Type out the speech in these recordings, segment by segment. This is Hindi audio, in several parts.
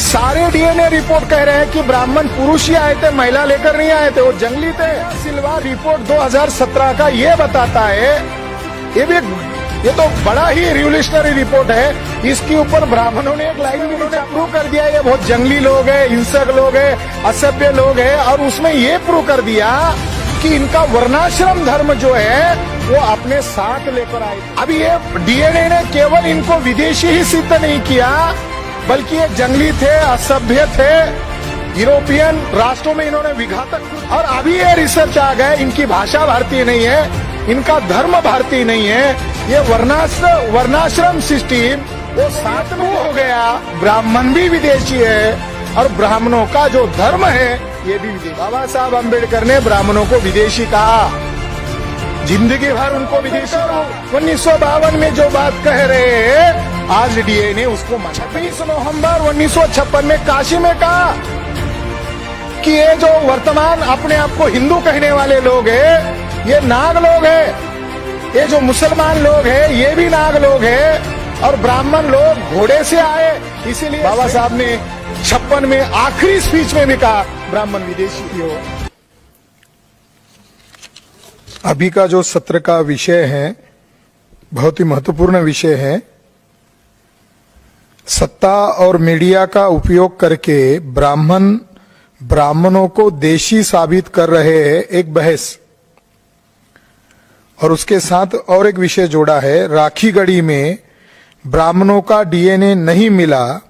सारे डीएनए रिपोर्ट कह रहे हैं कि ब्राह्मण पुरुष ही आए थे, महिला लेकर नहीं आए थे, वो जंगली थे। सिल्वा रिपोर्ट 2017 का ये बताता है, ये तो बड़ा ही रिवोल्यूशनरी रिपोर्ट है। इसके ऊपर ब्राह्मणों ने एक लाइन में प्रूव कर दिया ये बहुत जंगली लोग हैं, हिंसक लोग हैं, असभ्य लोग हैं। और उसमें ये प्रूव कर दिया कि इनका वर्णाश्रम धर्म जो है वो अपने साथ लेकर आए। अब ये डीएनए ने केवल इनको विदेशी ही सिद्ध नहीं किया, बल्कि ये जंगली थे, असभ्य थे, यूरोपियन राष्ट्रों में इन्होंने विघातक। और अभी ये रिसर्च आ गए, इनकी भाषा भारतीय नहीं है, इनका धर्म भारतीय नहीं है, ये वर्णाश्रम सिस्टम वो साथ में हो गया। ब्राह्मण भी विदेशी है और ब्राह्मणों का जो धर्म है ये भी विदेशी। बाबा साहब अम्बेडकर ने ब्राह्मणों को विदेशी कहा, जिंदगी भर उनको विदेशी। 1952 में जो बात कह रहे हैं आज डीएनए उसको 26 नवंबर 1956 में काशी में कहा कि ये जो वर्तमान अपने आप को हिंदू कहने वाले लोग हैं ये नाग लोग हैं, ये जो मुसलमान लोग हैं ये भी नाग लोग हैं, और ब्राह्मण लोग घोड़े से आए। इसीलिए बाबा साहब ने 56 में आखिरी स्पीच में भी कहा ब्राह्मण विदेशी ही हो। अभी का जो सत्र का विषय है बहुत ही महत्वपूर्ण विषय है। सत्ता और मीडिया का उपयोग करके ब्राह्मणों को देशी साबित कर रहे हैं, एक बहस। और उसके साथ और एक विषय जोड़ा है, राखीगढ़ी में ब्राह्मणों का डीएनए नहीं मिला,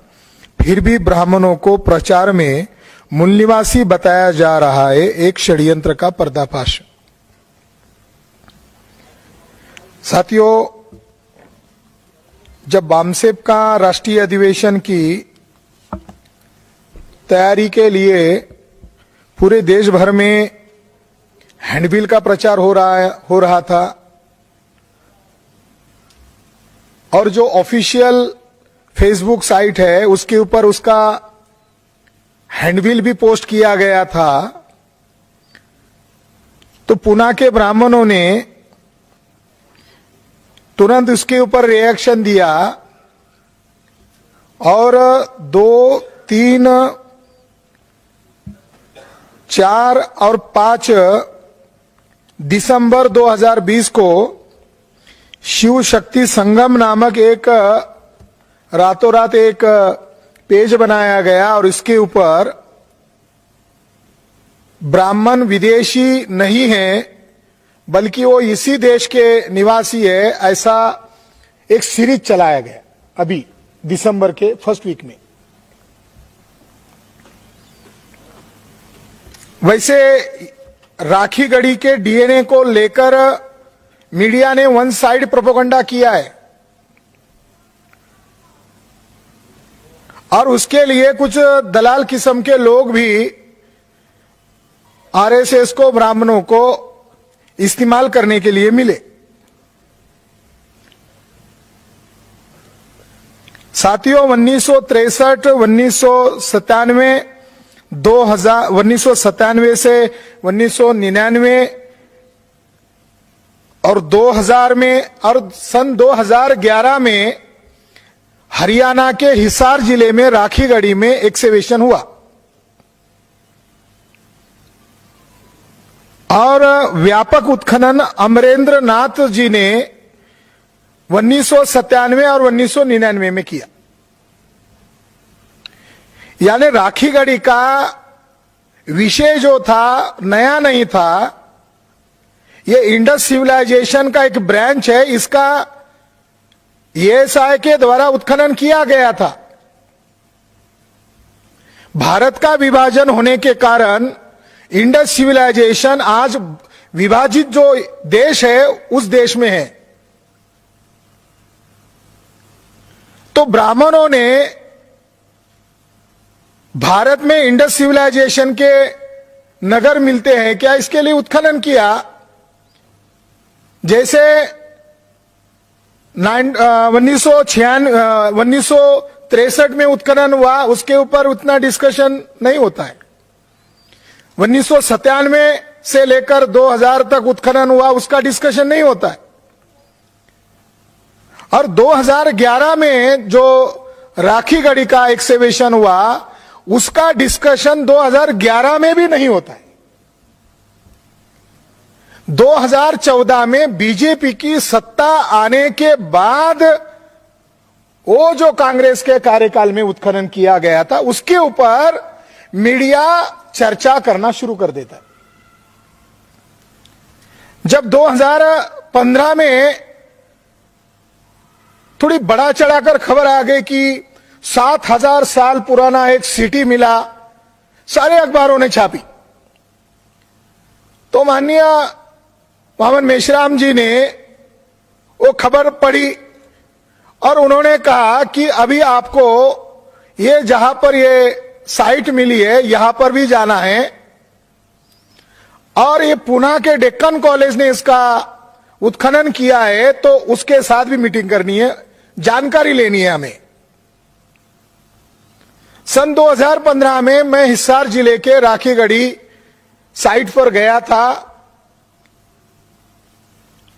फिर भी ब्राह्मणों को प्रचार में मूल निवासी बताया जा रहा है, एक षड्यंत्र का पर्दाफाश। साथियों, जब बामसेप का राष्ट्रीय अधिवेशन की तैयारी के लिए पूरे देश भर में हैंडबिल का प्रचार हो रहा था और जो ऑफिशियल फेसबुक साइट है उसके ऊपर उसका हैंडबिल भी पोस्ट किया गया था, तो पुणे के ब्राह्मणों ने तुरंत उसके ऊपर रिएक्शन दिया और 2, 3, 4 और 5 दिसंबर 2020 को शिव शक्ति संगम नामक एक रातों रात एक पेज बनाया गया और इसके ऊपर ब्राह्मण विदेशी नहीं है बल्कि वो इसी देश के निवासी है, ऐसा एक सीरीज चलाया गया अभी दिसंबर के फर्स्ट वीक में। वैसे राखीगढ़ी के डीएनए को लेकर मीडिया ने वन साइड प्रोपेगेंडा किया है और उसके लिए कुछ दलाल किस्म के लोग भी आरएसएस को ब्राह्मणों को इस्तेमाल करने के लिए मिले। साथियों, 1963, 1997, 1997 से 1999 और 2000 में और सन 2011 में हरियाणा के हिसार जिले में राखीगढ़ी में एक्सकैवेशन हुआ और व्यापक उत्खनन अमरेंद्र नाथ जी ने 1997 और 1999 में किया। यानी राखीगढ़ी का विषय जो था नया नहीं था, ये इंडस सिविलाइजेशन का एक ब्रांच है, इसका एएसआई के द्वारा उत्खनन किया गया था। भारत का विभाजन होने के कारण इंडस सिविलाइजेशन आज विभाजित जो देश है उस देश में है। तो ब्राह्मणों ने भारत में इंडस सिविलाइजेशन के नगर मिलते हैं क्या, इसके लिए उत्खनन किया। जैसे 1963 में उत्खनन हुआ, उसके ऊपर उतना डिस्कशन नहीं होता है। 1997 से लेकर 2000 तक उत्खनन हुआ, उसका डिस्कशन नहीं होता है। और 2011 में जो राखी गढ़ी का एक्सकेवेशन हुआ, उसका डिस्कशन 2011 में भी नहीं होता है। 2014 में बीजेपी की सत्ता आने के बाद वो जो कांग्रेस के कार्यकाल में उत्खनन किया गया था, उसके ऊपर मीडिया चर्चा करना शुरू कर देता है। जब 2015 में थोड़ी बड़ा चढ़ाकर खबर आ गई कि 7000 साल पुराना एक सिटी मिला, सारे अखबारों ने छापी, तो माननीय मोहम्मद मेश्राम जी ने वो खबर पढ़ी और उन्होंने कहा कि अभी आपको ये जहां पर ये साइट मिली है यहां पर भी जाना है, और ये पुणे के डेक्कन कॉलेज ने इसका उत्खनन किया है तो उसके साथ भी मीटिंग करनी है, जानकारी लेनी है हमें। सन 2015 में मैं हिसार जिले के राखीगढ़ी साइट पर गया था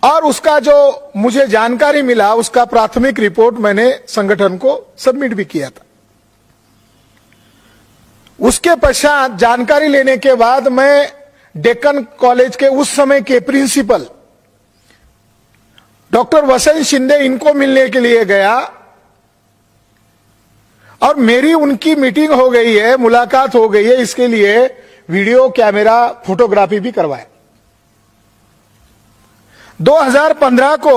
और उसका जो मुझे जानकारी मिला उसका प्राथमिक रिपोर्ट मैंने संगठन को सबमिट भी किया था। उसके पश्चात जानकारी लेने के बाद मैं डेक्कन कॉलेज के उस समय के प्रिंसिपल डॉक्टर वसंत शिंदे इनको मिलने के लिए गया और मेरी उनकी मीटिंग हो गई है, मुलाकात हो गई है, इसके लिए वीडियो कैमरा फोटोग्राफी भी करवाया। 2015 को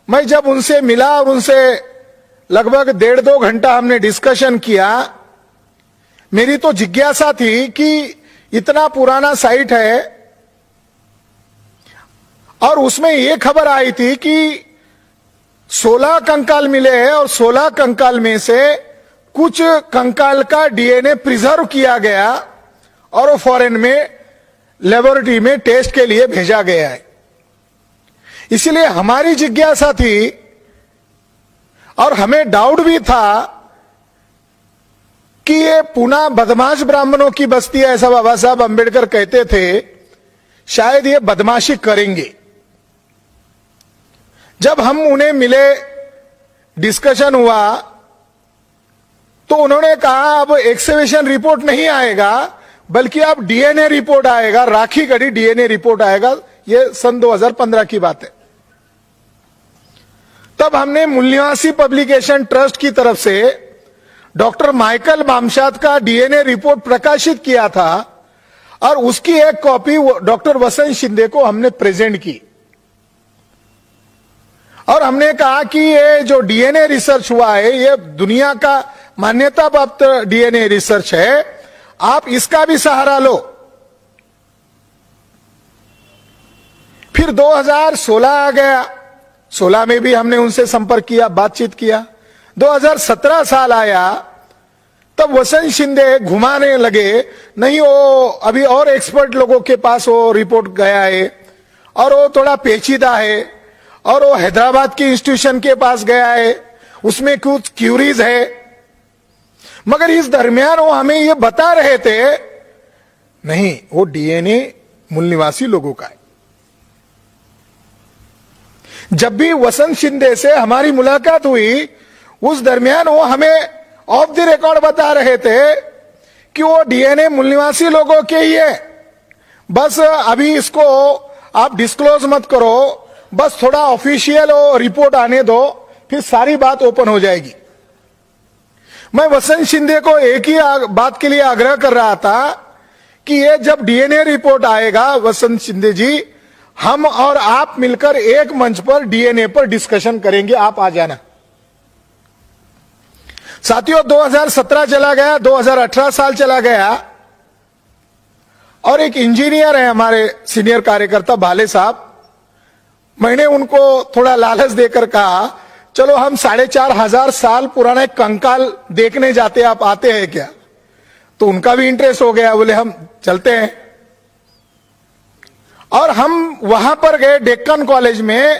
मैं जब उनसे मिला और उनसे लगभग 1.5-2 घंटा हमने डिस्कशन किया, मेरी तो जिज्ञासा थी कि इतना पुराना साइट है और उसमें यह खबर आई थी कि 16 कंकाल मिले हैं और 16 कंकाल में से कुछ कंकाल का डीएनए प्रिजर्व किया गया और वो फॉरेन में लेबोरेटरी में टेस्ट के लिए भेजा गया है। इसलिए हमारी जिज्ञासा थी और हमें डाउट भी था कि ये पुणे बदमाश ब्राह्मणों की बस्ती है, ऐसा बाबा साहब अंबेडकर कहते थे, शायद ये बदमाशी करेंगे। जब हम उन्हें मिले, डिस्कशन हुआ, तो उन्होंने कहा अब एक्सकेवेशन रिपोर्ट नहीं आएगा बल्कि अब डीएनए रिपोर्ट आएगा, राखीगढ़ी डीएनए रिपोर्ट आएगा। यह सन 2015 की बात है। तब हमने मूल्यवासी पब्लिकेशन ट्रस्ट की तरफ से डॉक्टर माइकल बामशाद का डीएनए रिपोर्ट प्रकाशित किया था और उसकी एक कॉपी डॉक्टर वसंत शिंदे को हमने प्रेजेंट की और हमने कहा कि ये जो डीएनए रिसर्च हुआ है ये दुनिया का मान्यता प्राप्त डीएनए रिसर्च है, आप इसका भी सहारा लो। फिर 2016 आ गया, 16 में भी हमने उनसे संपर्क किया, बातचीत किया। 2017 साल आया, तब वसंत शिंदे घुमाने लगे, नहीं वो अभी और एक्सपर्ट लोगों के पास वो रिपोर्ट गया है और वो थोड़ा पेचीदा है और वो हैदराबाद की इंस्टीट्यूशन के पास गया है, उसमें कुछ क्यूरीज है। मगर इस दरमियान वो हमें ये बता रहे थे, नहीं वो डीएनए मूल निवासी लोगों का है। जब भी वसंत शिंदे से हमारी मुलाकात हुई, उस दरमियान वो हमें ऑफ द रिकॉर्ड बता रहे थे कि वो डीएनए मूल निवासी लोगों के ही है, बस अभी इसको आप डिस्क्लोज मत करो, बस थोड़ा ऑफिशियल रिपोर्ट आने दो, फिर सारी बात ओपन हो जाएगी। मैं वसंत शिंदे को एक ही बात के लिए आग्रह कर रहा था कि ये जब डीएनए रिपोर्ट आएगा, वसंत शिंदे जी, हम और आप मिलकर एक मंच पर डीएनए पर डिस्कशन करेंगे, आप आ जाना। साथियों, 2017 चला गया, 2018 साल चला गया और एक इंजीनियर है हमारे सीनियर कार्यकर्ता भाले साहब, मैंने उनको थोड़ा लालच देकर कहा, चलो हम 4500 साल पुराना एक कंकाल देखने जाते, आप आते हैं क्या? तो उनका भी इंटरेस्ट हो गया, बोले हम चलते हैं। और हम वहां पर गए डेक्कन कॉलेज में,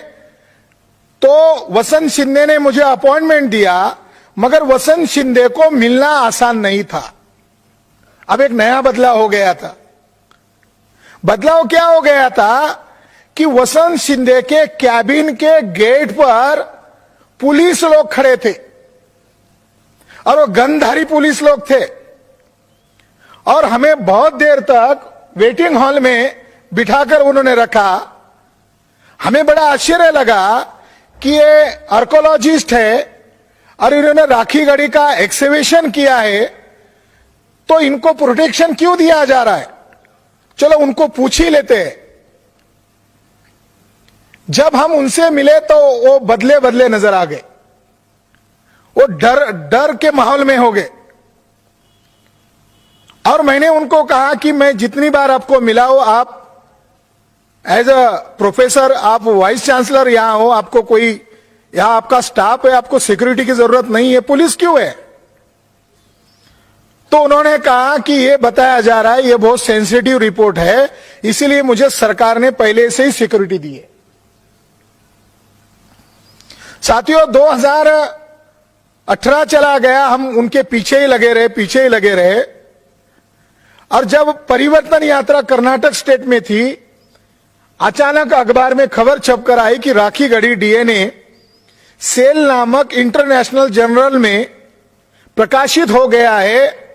तो वसंत शिंदे ने मुझे अपॉइंटमेंट दिया, मगर वसंत शिंदे को मिलना आसान नहीं था। अब एक नया बदलाव हो गया था। बदलाव क्या हो गया था कि वसंत शिंदे के कैबिन के गेट पर पुलिस लोग खड़े थे और वो गनधारी पुलिस लोग थे और हमें बहुत देर तक वेटिंग हॉल में बिठाकर उन्होंने रखा। हमें बड़ा आश्चर्य लगा कि ये आर्कोलॉजिस्ट है और इन्होंने राखी गढ़ी का एक्सकेवेशन किया है, तो इनको प्रोटेक्शन क्यों दिया जा रहा है? चलो उनको पूछ ही लेते हैं। जब हम उनसे मिले तो वो बदले बदले नजर आ गए, वो डर के माहौल में हो गए। और मैंने उनको कहा कि मैं जितनी बार आपको मिला हो, आप एज अ प्रोफेसर, आप वाइस चांसलर यहां हो, आपको कोई यहां आपका स्टाफ है, आपको सिक्योरिटी की जरूरत नहीं है, पुलिस क्यों है? तो उन्होंने कहा कि ये बताया जा रहा है ये बहुत सेंसिटिव रिपोर्ट है, इसीलिए मुझे सरकार ने पहले से ही सिक्योरिटी दी है। साथियों, 2018 चला गया, हम उनके पीछे ही लगे रहे। और जब परिवर्तन यात्रा कर्नाटक स्टेट में थी, अचानक अखबार में खबर छपकर आई कि राखी गढ़ी डीएनए सेल नामक इंटरनेशनल जर्नल में प्रकाशित हो गया है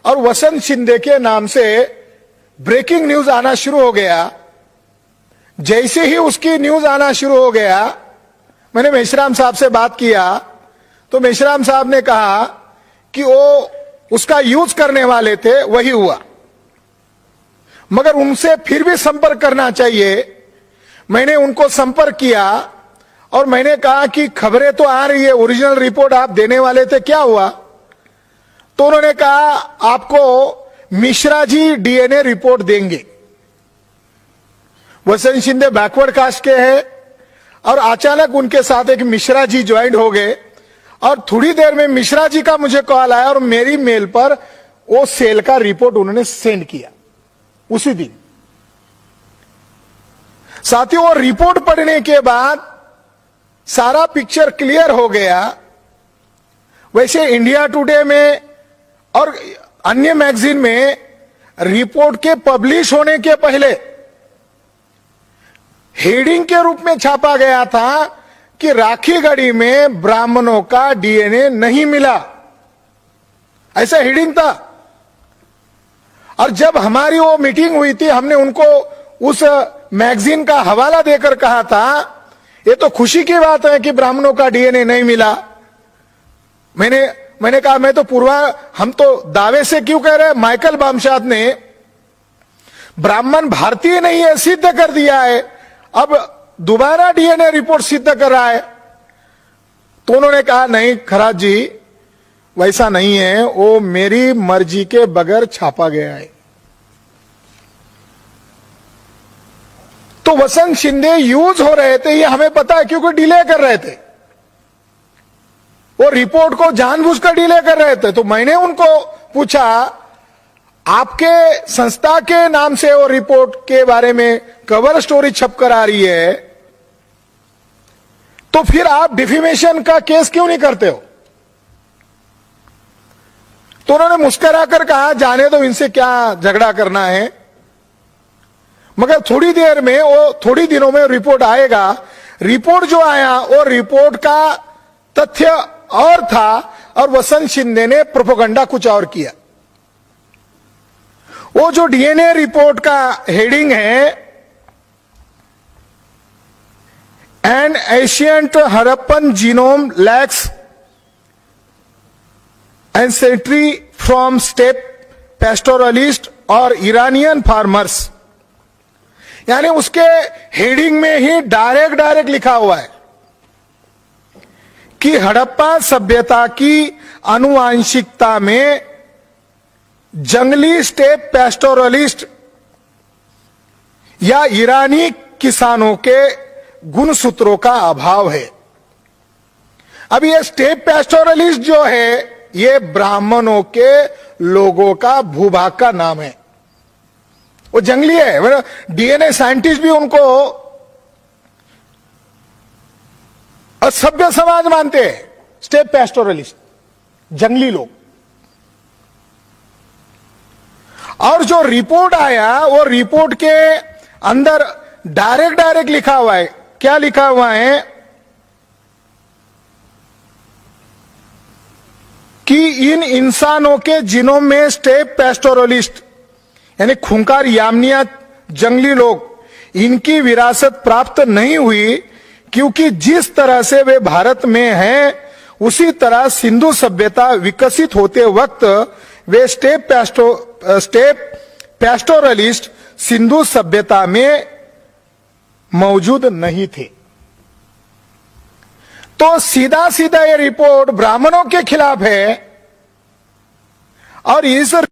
और वसंत शिंदे के नाम से ब्रेकिंग न्यूज आना शुरू हो गया। जैसे ही उसकी न्यूज आना शुरू हो गया, मैंने मेश्राम साहब से बात किया तो मेश्राम साहब ने कहा कि वो उसका यूज करने वाले थे, वही हुआ, मगर उनसे फिर भी संपर्क करना चाहिए। मैंने उनको संपर्क किया और मैंने कहा कि खबरें तो आ रही है, ओरिजिनल रिपोर्ट आप देने वाले थे, क्या हुआ? तो उन्होंने कहा आपको मिश्रा जी डीएनए रिपोर्ट देंगे। वसंत शिंदे बैकवर्ड कास्ट के हैं और अचानक उनके साथ एक मिश्रा जी ज्वाइन हो गए और थोड़ी देर में मिश्रा जी का मुझे कॉल आया और मेरी मेल पर वो सेल का रिपोर्ट उन्होंने सेंड किया उसी दिन। साथियों, वो रिपोर्ट पढ़ने के बाद सारा पिक्चर क्लियर हो गया। वैसे इंडिया टुडे में और अन्य मैगजीन में रिपोर्ट के पब्लिश होने के पहले हेडिंग के रूप में छापा गया था कि राखी गढ़ी में ब्राह्मणों का डीएनए नहीं मिला, ऐसा हेडिंग था। और जब हमारी वो मीटिंग हुई थी, हमने उनको उस मैगजीन का हवाला देकर कहा था ये तो खुशी की बात है कि ब्राह्मणों का डीएनए नहीं मिला। मैंने कहा हम तो दावे से क्यों कह रहे हैं? माइकल बामशाद ने ब्राह्मण भारतीय नहीं है सिद्ध कर दिया है, अब दोबारा डीएनए रिपोर्ट सिद्ध कर रहा है। तो उन्होंने कहा नहीं खराज जी, वैसा नहीं है, वो मेरी मर्जी के बगैर छापा गया है। तो वसंत शिंदे यूज हो रहे थे, ये हमें पता है, क्योंकि डिले कर रहे थे, वो रिपोर्ट को जानबूझकर डिले कर रहे थे। तो मैंने उनको पूछा आपके संस्था के नाम से वो रिपोर्ट के बारे में कवर स्टोरी छपकर आ रही है, तो फिर आप डिफेमेशन का केस क्यों नहीं करते हो? तो उन्होंने मुस्कुराकर कहा जाने दो, इनसे क्या झगड़ा करना है। मगर थोड़ी देर में, वो थोड़ी दिनों में रिपोर्ट आएगा। रिपोर्ट जो आया वो रिपोर्ट का तथ्य और था और वसंत शिंदे ने प्रोपेगेंडा कुछ और किया। वो जो डीएनए रिपोर्ट का हेडिंग है, an ancient Harappan genome lacks ancestry from steppe pastoralist और इरानियन फार्मर्स, यानी उसके हेडिंग में ही डायरेक्ट लिखा हुआ है कि हड़प्पा सभ्यता की आनुवांशिकता में जंगली स्टेप पेस्टोरलिस्ट या ईरानी किसानों के गुणसूत्रों का अभाव है। अब ये स्टेप पेस्टोरलिस्ट जो है, ये ब्राह्मणों के लोगों का भूभाग का नाम है, वो जंगली है। डीएनए साइंटिस्ट भी उनको असभ्य समाज मानते हैं, स्टेप पेस्टोरलिस्ट, जंगली लोग। और जो रिपोर्ट आया, वो रिपोर्ट के अंदर डायरेक्ट लिखा हुआ है। क्या लिखा हुआ है? कि इन इंसानों के जिनोम में स्टेप पैस्टोरलिस्ट यानी खूंखार यामनिया जंगली लोग इनकी विरासत प्राप्त नहीं हुई, क्योंकि जिस तरह से वे भारत में हैं उसी तरह सिंधु सभ्यता विकसित होते वक्त वे स्टेप पैस्टोरलिस्ट सिंधु सभ्यता में मौजूद नहीं थे। तो सीधा सीधा ये रिपोर्ट ब्राह्मणों के खिलाफ है और इस